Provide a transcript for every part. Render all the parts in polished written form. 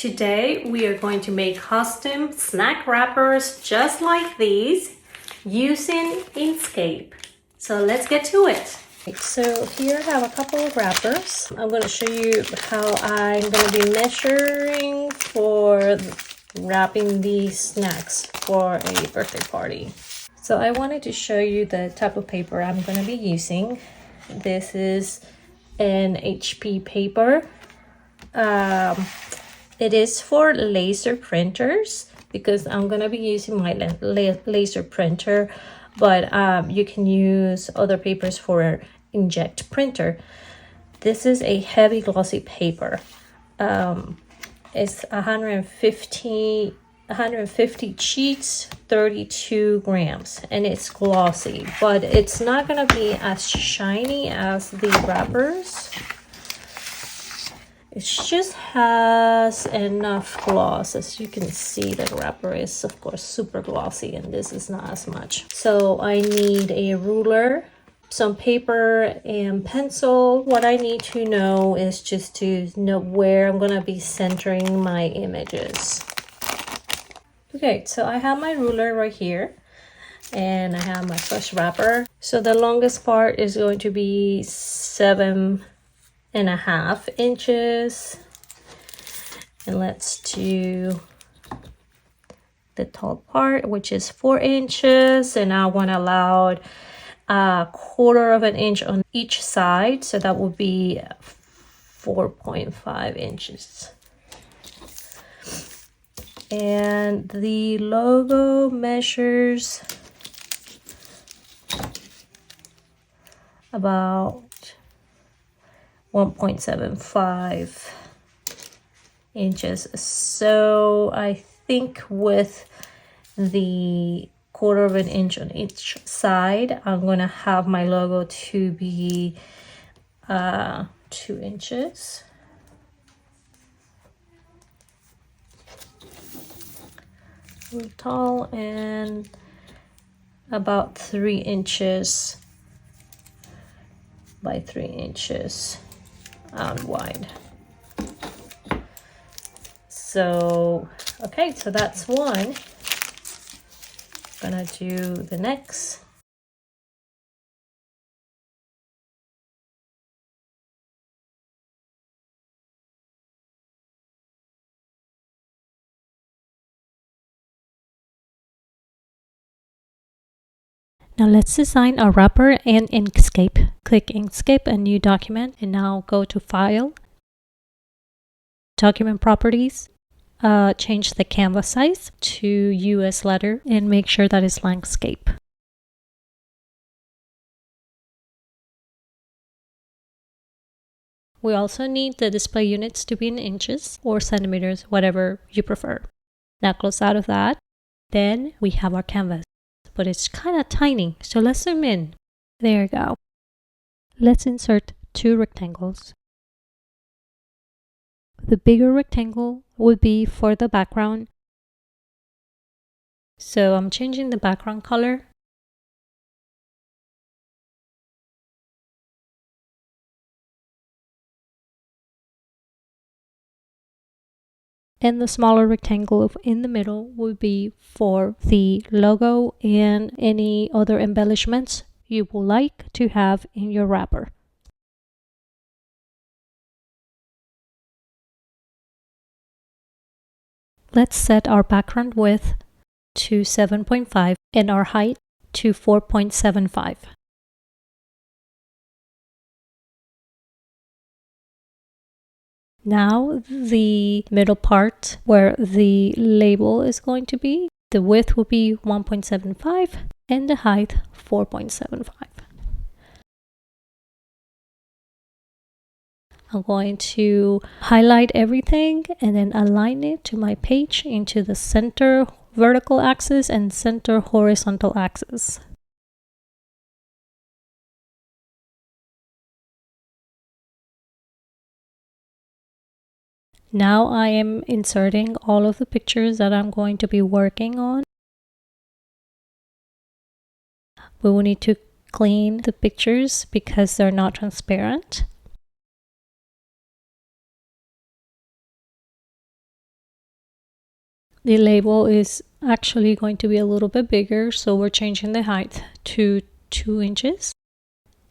Today we are going to make custom snack wrappers just like these using Inkscape. So let's get to it. So here I have a couple of wrappers. I'm going to show you how I'm going to be measuring for wrapping these snacks for a birthday party. So I wanted to show you the type of paper I'm going to be using. This is an HP paper. It is for laser printers because I'm going to be using my laser printer, but you can use other papers for inkjet printer. This is a heavy glossy paper. It's 150 sheets, 32 grams, and it's glossy, but it's not going to be as shiny as the wrappers. It just has enough gloss. As you can see, the wrapper is of course super glossy and this is not as much. So I need a ruler, some paper and pencil. What I need to know is just to know where I'm gonna be centering my images. Okay, so I have my ruler right here and I have my first wrapper. So the longest part is going to be 7.5 inches, and let's do the tall part, which is 4 inches, and I want to allow a 1/4 inch on each side, so that would be 4.5 inches. And the logo measures about 1.75 inches. So I think with the 1/4 inch on each side, I'm gonna have my logo to be 2 inches. Tall and about 3 inches by 3 inches wide. So okay, so that's one. Gonna do the next. Now let's design a wrapper in Inkscape. Click Inkscape, a new document, and now go to File, Document Properties. Change the canvas size to US letter and make sure that it's landscape. We also need the display units to be in inches or centimeters, whatever you prefer. Now close out of that. Then we have our canvas, but it's kind of tiny, so let's zoom in. There you go. Let's insert 2 rectangles. The bigger rectangle would be for the background. So I'm changing the background color. And the smaller rectangle in the middle would be for the logo and any other embellishments you would like to have in your wrapper. Let's set our background width to 7.5 and our height to 4.75. Now the middle part where the label is going to be, the width will be 1.75 and the height 4.75. I'm going to highlight everything and then align it to my page into the center vertical axis and center horizontal axis. Now I am inserting all of the pictures that I'm going to be working on. We will need to clean the pictures because they're not transparent. The label is actually going to be a little bit bigger, so we're changing the height to 2 inches.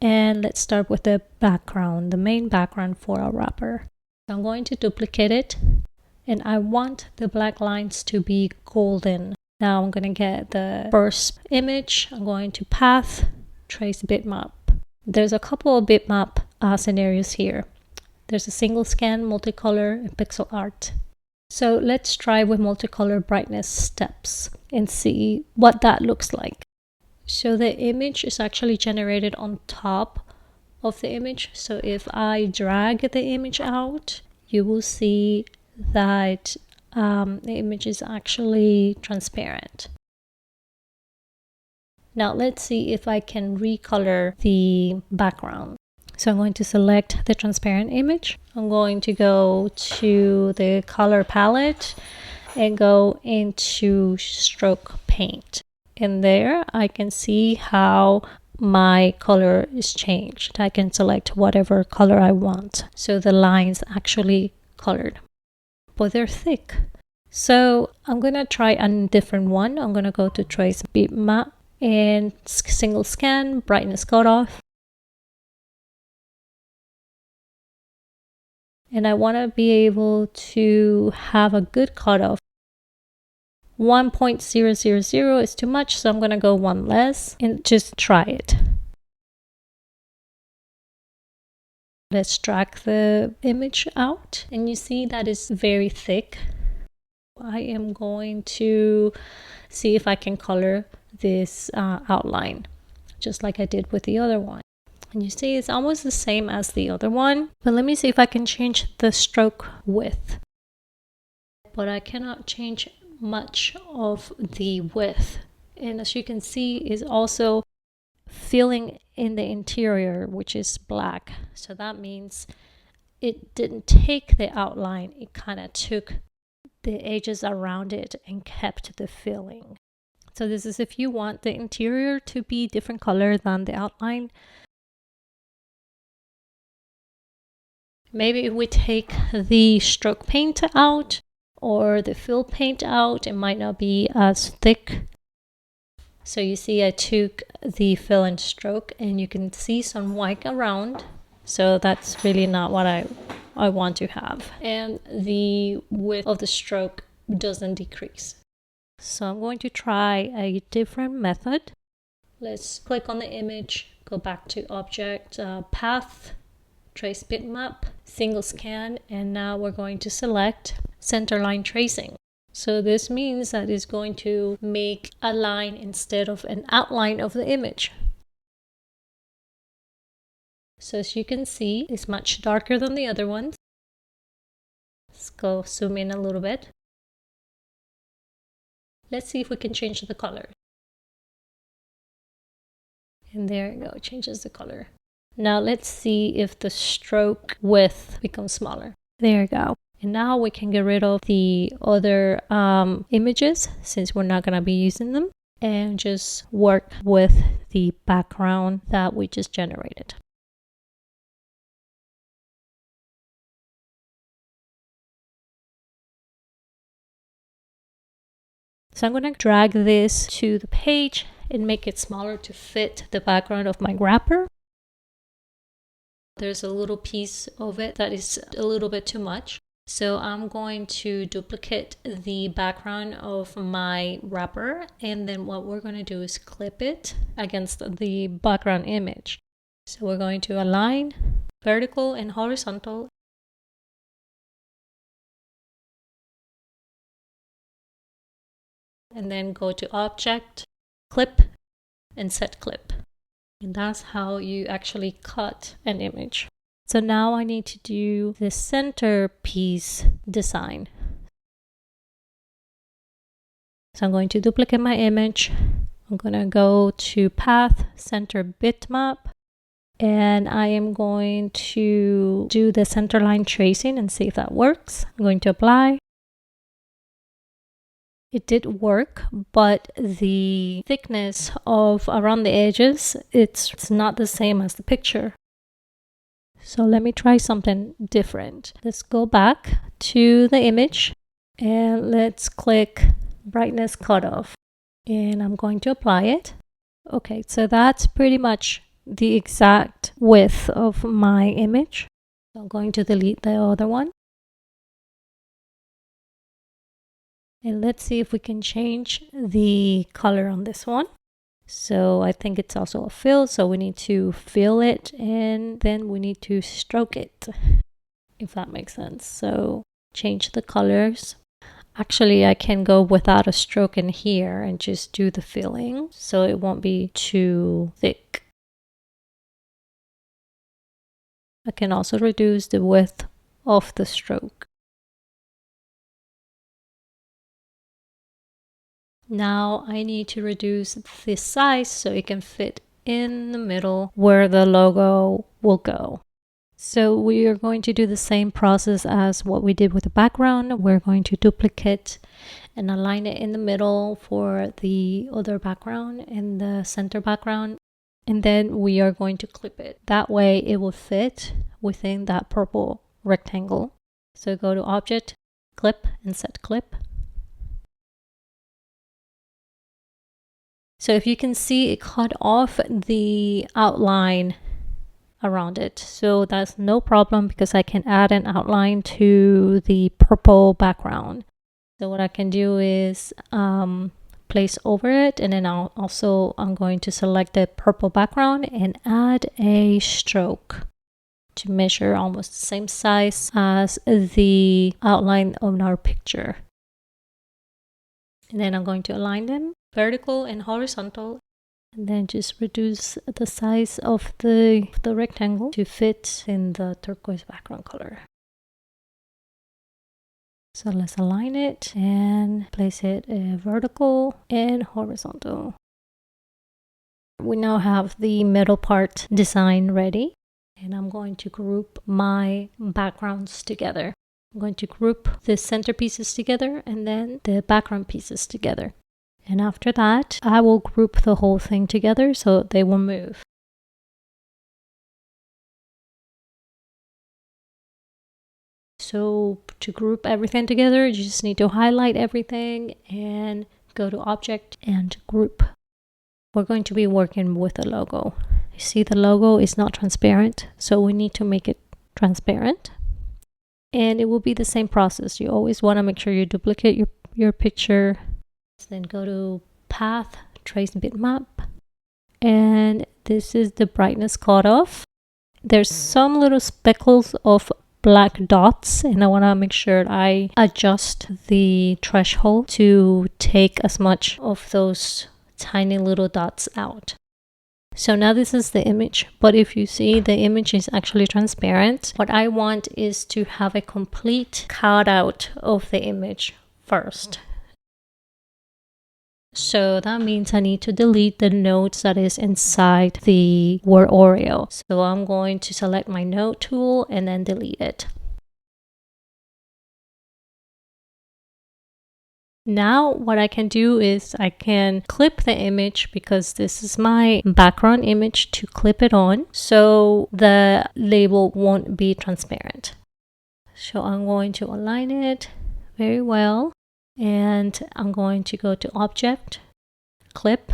And let's start with the background, the main background for our wrapper. So I'm going to duplicate it, and I want the black lines to be golden. Now I'm going to get the first image. I'm going to path, trace bitmap. There's a couple of bitmap scenarios here. There's a single scan, multicolor, and pixel art. So let's try with multicolor brightness steps and see what that looks like. So the image is actually generated on top of the image. So if I drag the image out, you will see that the image is actually transparent. Now let's see if I can recolor the background. So I'm going to select the transparent image. I'm going to go to the color palette and go into stroke paint. And there I can see how my color is changed. I can select whatever color I want. So the lines actually colored, but they're thick. So I'm gonna try a different one. I'm gonna go to trace bitmap and single scan, brightness cutoff. And I want to be able to have a good cutoff. 1.000 is too much, so I'm going to go one less and just try it. Let's drag the image out, and you see that it's very thick. I am going to see if I can color this outline, just like I did with the other one. And you see it's almost the same as the other one, but let me see if I can change the stroke width. But I cannot change much of the width, and as you can see is also filling in the interior, which is black. So that means it didn't take the outline, it kind of took the edges around it and kept the filling. So this is if you want the interior to be different color than the outline. Maybe if we take the stroke paint out or the fill paint out, it might not be as thick. So you see I took the fill and stroke, and you can see some white around. So that's really not what I want to have. And the width of the stroke doesn't decrease. So I'm going to try a different method. Let's click on the image, go back to object, path, trace bitmap, single scan, and now we're going to select center line tracing. So this means that it's going to make a line instead of an outline of the image. So as you can see, it's much darker than the other ones. Let's go zoom in a little bit. Let's see if we can change the color. And there you go, it changes the color. Now let's see if the stroke width becomes smaller. There you go. And now we can get rid of the other images, since we're not going to be using them, and just work with the background that we just generated. So I'm going to drag this to the page and make it smaller to fit the background of my wrapper. There's a little piece of it that is a little bit too much. So I'm going to duplicate the background of my wrapper, and then what we're going to do is clip it against the background image. So we're going to align vertical and horizontal. And then go to object, clip, and set clip. And that's how you actually cut an image. So now I need to do the centerpiece design. So I'm going to duplicate my image. I'm going to go to path, center bitmap, and I am going to do the center line tracing and see if that works. I'm going to apply. It did work, but the thickness of around the edges, it's not the same as the picture. So let me try something different. Let's go back to the image And let's click brightness cutoff. And I'm going to apply it. Okay, so that's pretty much the exact width of my image. So I'm going to delete the other one. And let's see if we can change the color on this one. So I think it's also a fill, so we need to fill it and then we need to stroke it, if that makes sense. So change the colors. Actually, I can go without a stroke in here and just do the filling so it won't be too thick. I can also reduce the width of the stroke. Now I need to reduce the size so it can fit in the middle where the logo will go. So we are going to do the same process as what we did with the background. We're going to duplicate and align it in the middle for the other background and the center background. And then we are going to clip it. That way it will fit within that purple rectangle. So go to Object, Clip, and Set Clip. So if you can see, it cut off the outline around it. So that's no problem because I can add an outline to the purple background. So what I can do is place over it, and then I'm going to select the purple background and add a stroke to measure almost the same size as the outline of our picture. And then I'm going to align them vertical and horizontal, and then just reduce the size of the rectangle to fit in the turquoise background color. So let's align it and place it vertical and horizontal. We now have the middle part design ready, and I'm going to group my backgrounds together. I'm going to group the center pieces together and then the background pieces together. And after that, I will group the whole thing together so they will move. So to group everything together, you just need to highlight everything and go to Object and Group. We're going to be working with the logo. You see the logo is not transparent, so we need to make it transparent. And it will be the same process. You always want to make sure you duplicate your picture. Then go to Path, Trace Bitmap. And this is the brightness cutoff. There's some little speckles of black dots, and I want to make sure I adjust the threshold to take as much of those tiny little dots out. So now this is the image, but if you see, the image is actually transparent. What I want is to have a complete cutout of the image first. So that means I need to delete the nodes that is inside the word Oreo. So I'm going to select my node tool and then delete it. Now what I can do is I can clip the image because this is my background image to clip it on so the label won't be transparent. So I'm going to align it very well. And I'm going to go to Object, Clip,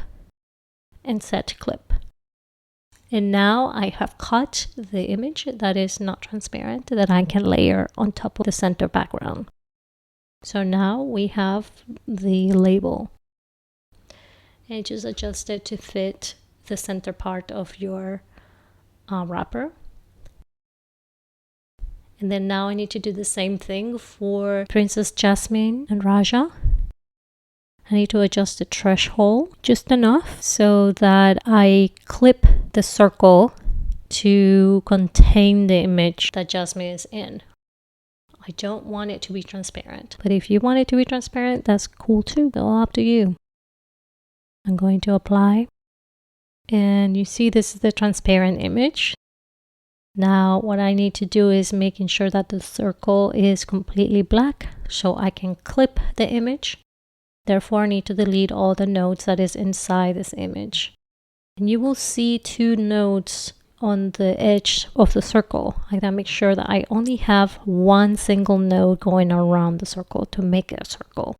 and Set Clip. And now I have cut the image that is not transparent that I can layer on top of the center background. So now we have the label. And just adjust it to fit the center part of your wrapper. And then now I need to do the same thing for Princess Jasmine and Raja. I need to adjust the threshold just enough so that I clip the circle to contain the image that Jasmine is in. I don't want it to be transparent, but if you want it to be transparent, that's cool too. It's all up to you. I'm going to apply, and you see this is the transparent image. Now what I need to do is making sure that the circle is completely black so I can clip the image. Therefore, I need to delete all the nodes that is inside this image. And you will see two nodes on the edge of the circle. I gotta make sure that I only have one single node going around the circle to make it a circle.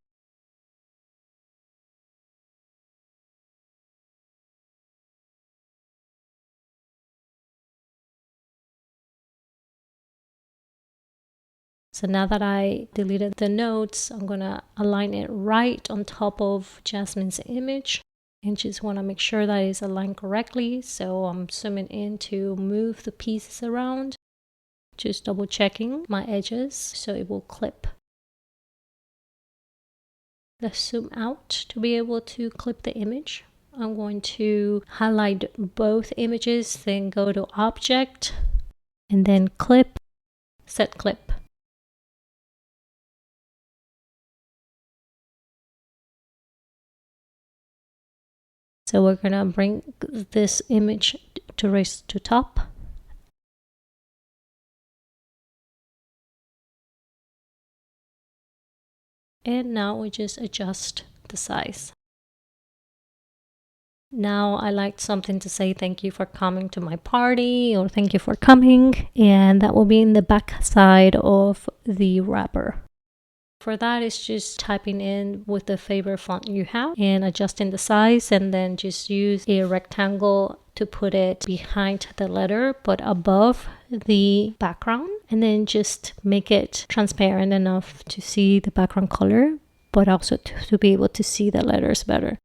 So now that I deleted the nodes, I'm gonna align it right on top of Jasmine's image. And just want to make sure that it's aligned correctly. So I'm zooming in to move the pieces around. Just double checking my edges so it will clip. Let's zoom out to be able to clip the image. I'm going to highlight both images, then go to Object, and then Clip, Set Clip. So we're gonna bring this image to raise to top. And now we just adjust the size. Now I like something to say thank you for coming to my party or thank you for coming, and that will be in the back side of the wrapper. For that, it's just typing in with the favorite font you have and adjusting the size, and then just use a rectangle to put it behind the letter but above the background, and then just make it transparent enough to see the background color but also to be able to see the letters better.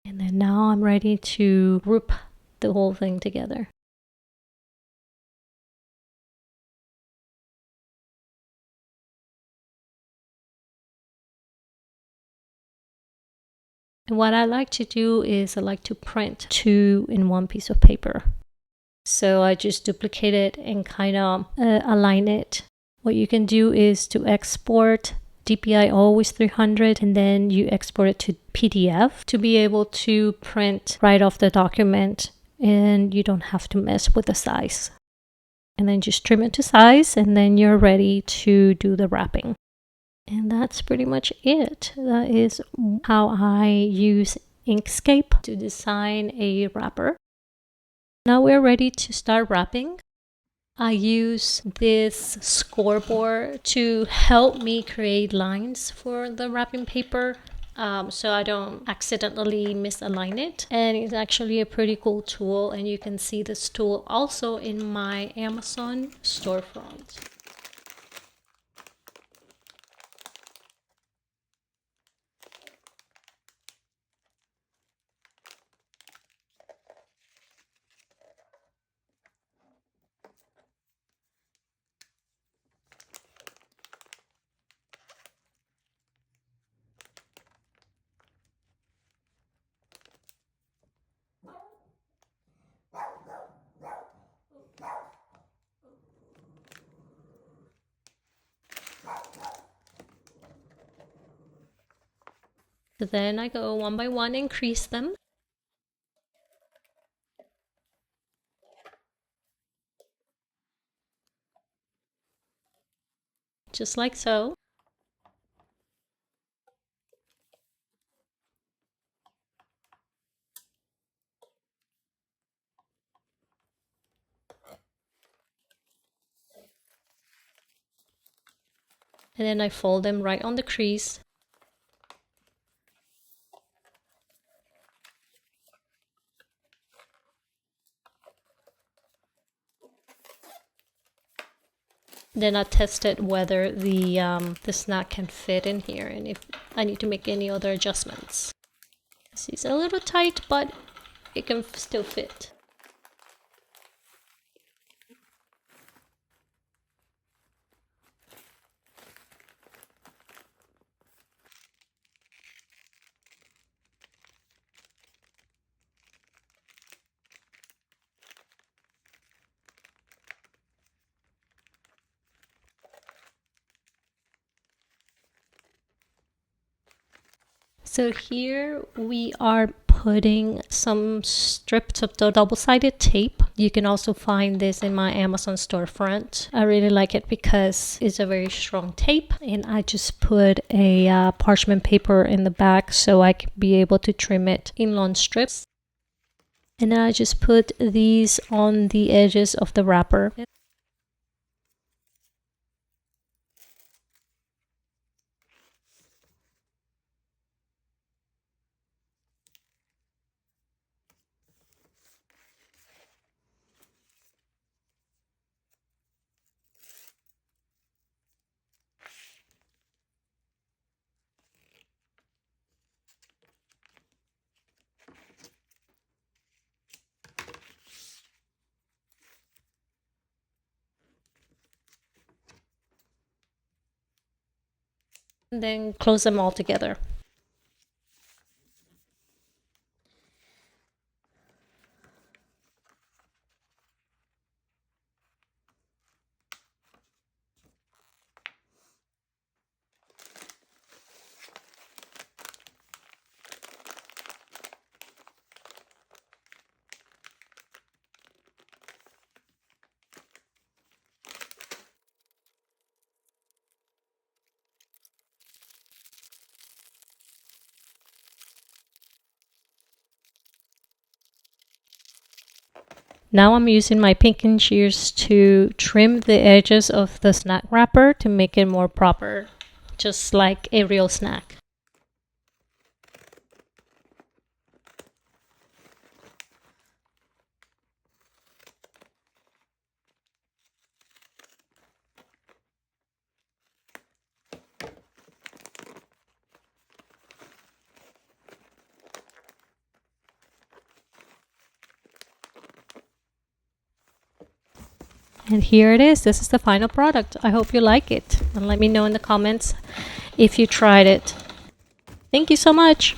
And then now I'm ready to group the whole thing together. And what I like to do is I like to print 2 in 1 piece of paper. So I just duplicate it and kind of align it. What you can do is to export DPI always 300, and then you export it to PDF to be able to print right off the document, and you don't have to mess with the size. And then just trim it to size, and then you're ready to do the wrapping. And that's pretty much it. That is how I use Inkscape to design a wrapper. Now we're ready to start wrapping. I use this scoreboard to help me create lines for the wrapping paper, so I don't accidentally misalign it. And it's actually a pretty cool tool, and you can see this tool also in my Amazon storefront. So then I go one by one and crease them. Just like so. And then I fold them right on the crease. Then I tested whether the snack can fit in here and if I need to make any other adjustments. It's a little tight, but it can still fit. So here we are putting some strips of the double-sided tape. You can also find this in my Amazon storefront. I really like it because it's a very strong tape, and I just put a parchment paper in the back so I can be able to trim it in long strips. And then I just put these on the edges of the wrapper. And then close them all together. Now I'm using my pinking shears to trim the edges of the snack wrapper to make it more proper, just like a real snack. And here it is. This is the final product. I hope you like it. And let me know in the comments if you tried it. Thank you so much.